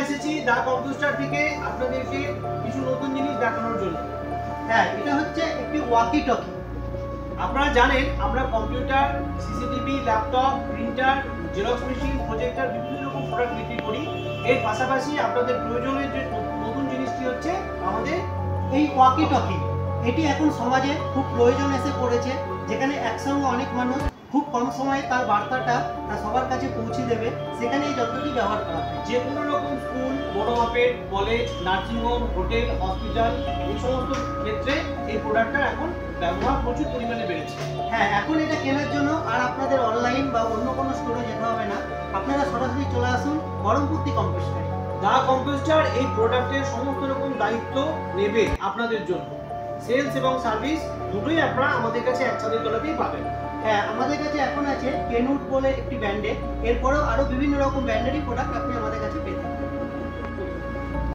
এসেছি দা কম্পিউটার থেকে আপনাদেরকে কিছু নতুন জিনিস দেখানোর জন্য। হ্যাঁ, এটা হচ্ছে একটি ওয়াকি টকি। আপনারা জানেন আমরা computer, CCTV, laptop, printer, xerox machine, projector বিভিন্ন রকম প্রোডাক্ট বিক্রি করি। এর পাশাপাশি আপনাদের প্রয়োজনের যে নতুন জিনিসটি হচ্ছে আমাদের এই ওয়াকি টকি। এটি এখন সমাজে খুব প্রয়োজন এসে পড়েছে, যেখানে একসঙ্গে অনেক মানুষ খুব কম সময়ে তার বার্তাটা সবার কাছে পৌঁছে দেবে, সেখানে এই যন্ত্রটি ব্যবহার করা হয়। যে কোনো রকম স্কুল, বড় মাপের কলেজ, নার্সিংহোম, হোটেল, হসপিটাল এই সমস্ত ক্ষেত্রে এই প্রোডাক্টটা এখন ব্যবহার প্রচুর পরিমাণে বেড়েছে। হ্যাঁ, এখন এটা কেনার জন্য আর আপনাদের অনলাইন বা অন্য কোনো স্টোরে যেতে হবে না, আপনারা সরাসরি চলে আসুন বহরমপুর কম্পিউটারে। দা কম্পিউটার এই প্রোডাক্টের সমস্ত রকম দায়িত্ব নেবে আপনাদের জন্য। সেলস এবং সার্ভিস দুটোই আপনারা আমাদের কাছে একসাথে তলাতেই পাবেন। হ্যাঁ, আমাদের কাছে এখন আছে কেনুট বলে একটি ব্র্যান্ডের, এরপরেও আরও বিভিন্ন রকম ব্র্যান্ডেরই প্রোডাক্ট আপনি আমাদের